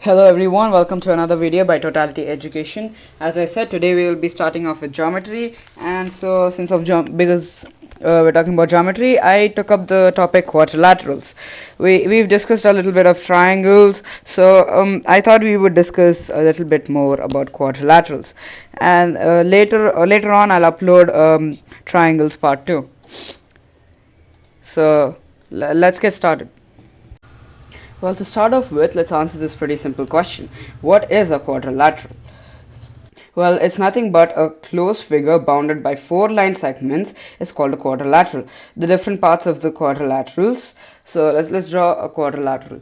Hello everyone, welcome to another video by Totality Education. As I said, today we will be starting off with geometry, and so because we're talking about geometry, I took up the topic quadrilaterals. We've discussed a little bit of triangles, so I thought we would discuss a little bit more about quadrilaterals, and later on I'll upload triangles part 2. So let's get started. Well, to start off with, let's answer this pretty simple question. What is a quadrilateral? Well, it's nothing but a closed figure bounded by four line segments is called a quadrilateral. The different parts of the quadrilaterals. So let's draw a quadrilateral.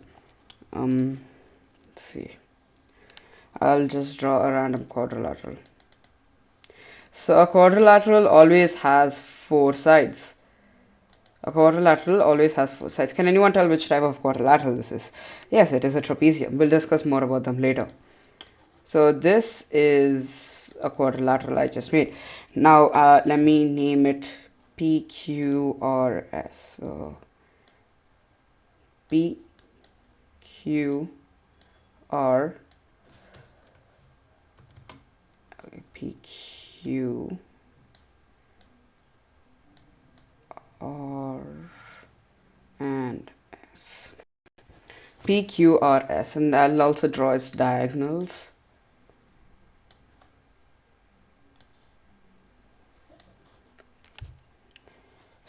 Let's see. I'll just draw a random quadrilateral. So a quadrilateral always has four sides. A quadrilateral always has four sides. Can anyone tell which type of quadrilateral this is? Yes, it is a trapezium. We'll discuss more about them later. So this is a quadrilateral I just made. Now let me name it PQRS. So PQR PQR and S. PQRS, and I'll also draw its diagonals.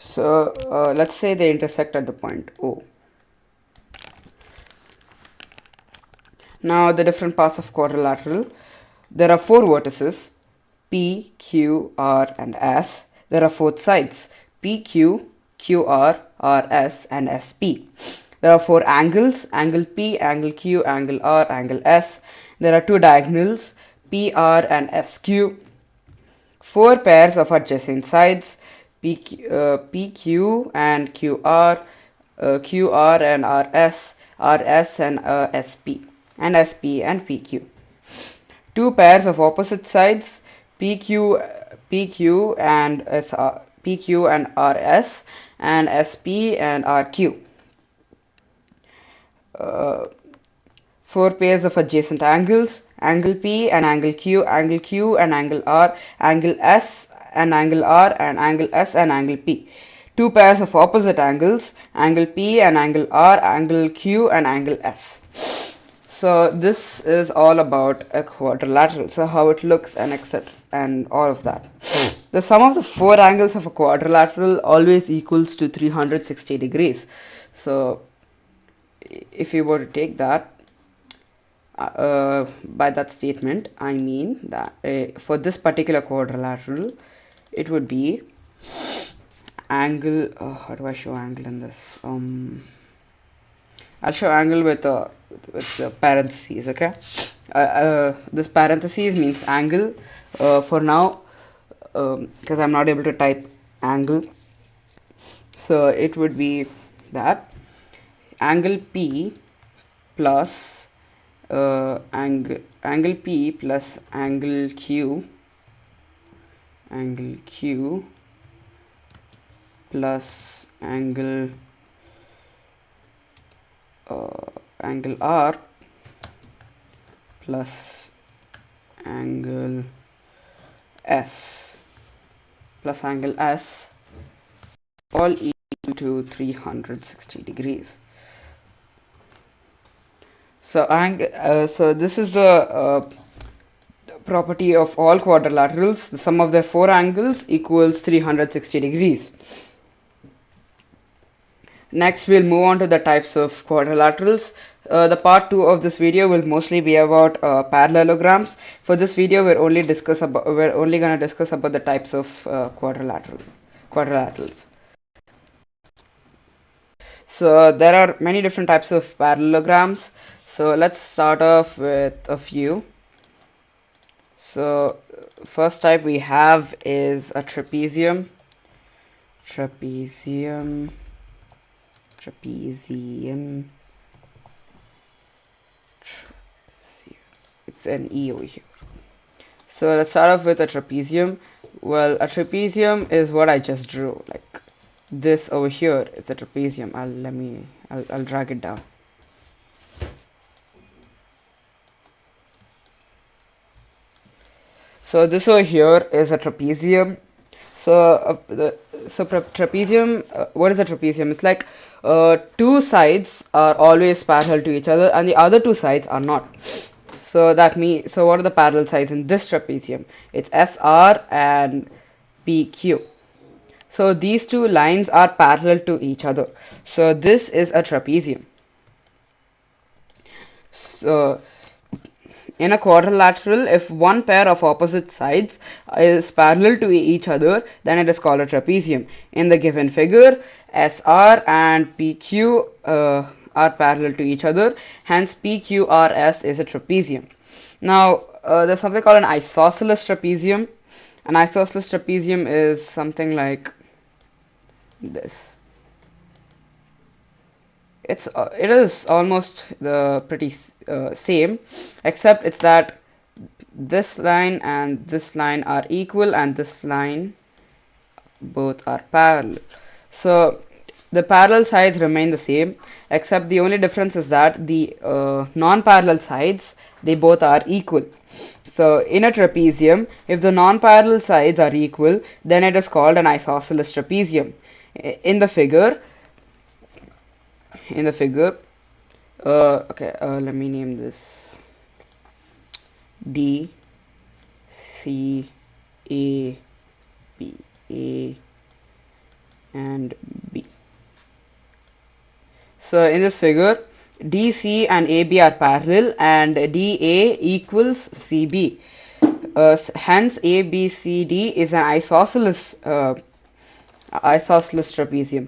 So let's say they intersect at the point O. Now the different parts of quadrilateral. There are four vertices, P, Q, R, and S. There are four sides, PQ, QR, RS, and SP. There are four angles, angle P, angle Q, angle R, angle S. There are two diagonals, PR and SQ. Four pairs of adjacent sides, PQ and QR, QR and RS, RS and SP, and SP and PQ. Two pairs of opposite sides, PQ and PQ and RS, and SP and RQ. Uh, Four pairs of adjacent angles, angle P and angle Q and angle R, angle S and angle R, and angle S and angle P. Two pairs of opposite angles, angle P and angle R, angle Q and angle S. So this is all about a quadrilateral, so how it looks and etc. and all of that. The sum of the four angles of a quadrilateral always equals to 360 degrees. So if you were to take that, by that statement I mean that for this particular quadrilateral it would be angle, how do I show angle in this? I'll show angle with parentheses, okay? This parentheses means angle for now, because I'm not able to type angle, so it would be that angle P plus angle P plus angle Q plus angle R plus angle S all equal to 360 degrees. So so this is the property of all quadrilaterals. The sum of their four angles equals 360 degrees. Next, we'll move on to the types of quadrilaterals. The part 2 of this video will mostly be about parallelograms. For this video, we're only going to discuss about the types of quadrilaterals. So there are many different types of parallelograms. So let's start off with a few. So first type we have is a trapezium. It's an E over here. So let's start off with a trapezium. Well, a trapezium is what I just drew. Like this over here is a trapezium. I'll drag it down. So this over here is a trapezium. So, trapezium, what is a trapezium? It's like two sides are always parallel to each other, and the other two sides are not. So that means, so what are the parallel sides in this trapezium? It's SR and PQ. So these two lines are parallel to each other. So this is a trapezium. So in a quadrilateral, if one pair of opposite sides is parallel to each other, then it is called a trapezium. In the given figure, SR and PQ are parallel to each other, hence PQRS is a trapezium. Now, there's something called an isosceles trapezium. An isosceles trapezium is something like this. It is almost the pretty same, except it's that this line and this line are equal and this line both are parallel. So the parallel sides remain the same, except the only difference is that the non-parallel sides, they both are equal. So in a trapezium, if the non-parallel sides are equal, then it is called an isosceles trapezium. In the figure, in the figure, okay, let me name this D, C, A, B, A, and B. So in this figure, DC and AB are parallel and DA equals CB. Hence ABCD is an isosceles trapezium.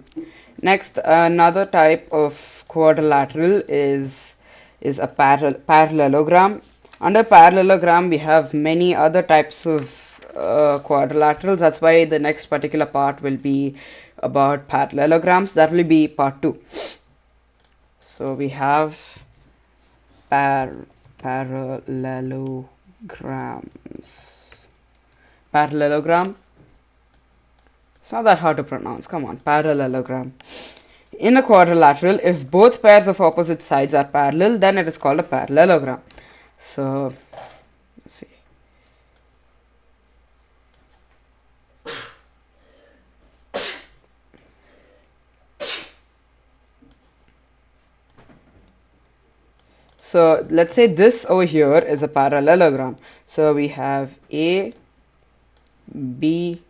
Next, another type of quadrilateral is a parallelogram. Under parallelogram, we have many other types of quadrilaterals. That's why the next particular part will be about parallelograms. That will be part 2. So we have parallelograms. Parallelogram. It's not that hard to pronounce. Come on, parallelogram. In a quadrilateral, if both pairs of opposite sides are parallel, then it is called a parallelogram. So, let's see. So, let's say this over here is a parallelogram. So, we have A, B,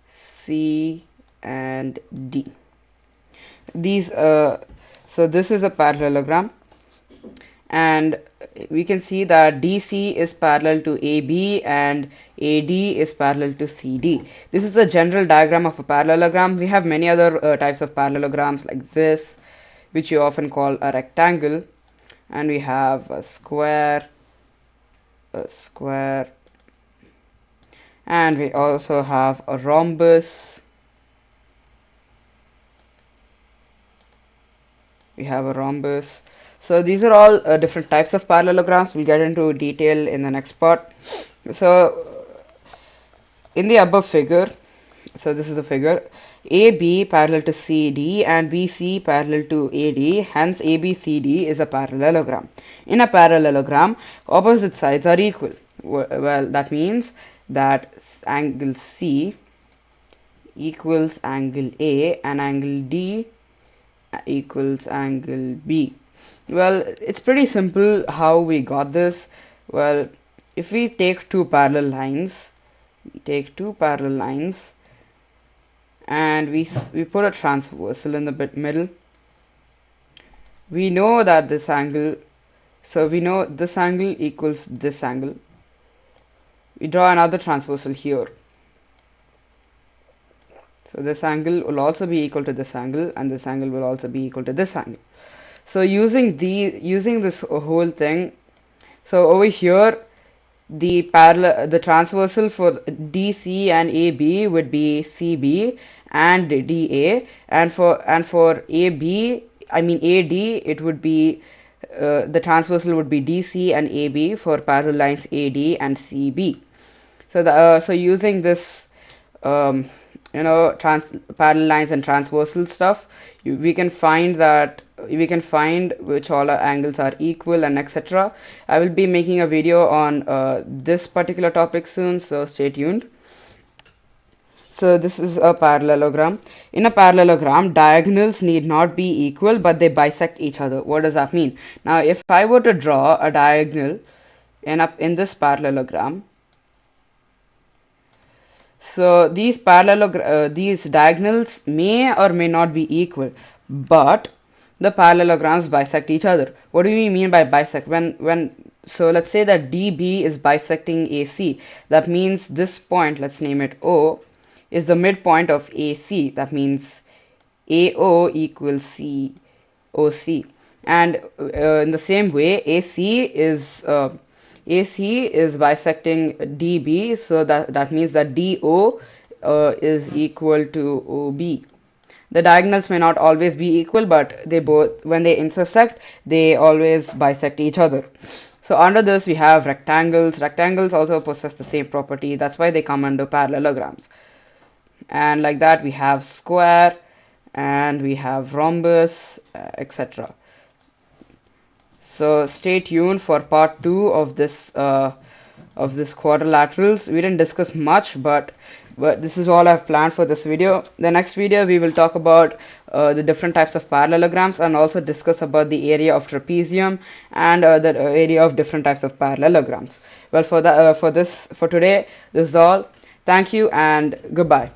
C, and D. These, so this is a parallelogram, and we can see that DC is parallel to AB and AD is parallel to CD. This is a general diagram of a parallelogram. We have many other types of parallelograms like this, which you often call a rectangle, and we have a square, and we also have a rhombus. We have a rhombus. So these are all different types of parallelograms. We'll get into detail in the next part. So in the above figure, so this is a figure, AB parallel to CD and BC parallel to AD, hence ABCD is a parallelogram. In a parallelogram, opposite sides are equal. Well, that means that angle C equals angle A and angle D equals angle B. Well, it's pretty simple how we got this. Well, if we take two parallel lines, and we put a transversal in the middle, we know that this angle, so we know this angle equals this angle. We draw another transversal here. So this angle will also be equal to this angle, and this angle will also be equal to this angle. So using this whole thing, so over here the transversal for DC and AB would be CB and DA, and for AB, I mean AD, it would be the transversal would be DC and AB for parallel lines AD and CB. So so using this parallel lines and transversal stuff, we can find which all our angles are equal and etc. I will be making a video on this particular topic soon, so stay tuned. So this is a parallelogram. In a parallelogram, diagonals need not be equal, but they bisect each other. What does that mean? Now, if I were to draw a diagonal in this parallelogram, so these diagonals may or may not be equal, but the parallelograms bisect each other. What do we mean by bisect? So let's say that DB is bisecting AC. That means this point, let's name it O, is the midpoint of AC. That means AO equals COC. And in the same way, AC is bisecting DB, so that means that DO is equal to OB. The diagonals may not always be equal, but when they intersect, they always bisect each other. So under this we have rectangles. Rectangles also possess the same property. That's why they come under parallelograms. And like that we have square and we have rhombus, etc. So stay tuned for part 2 of this quadrilaterals. We didn't discuss much, but this is all I've planned for this video. The next video we will talk about the different types of parallelograms and also discuss about the area of trapezium and the area of different types of parallelograms. Well, for today, this is all. Thank you and goodbye.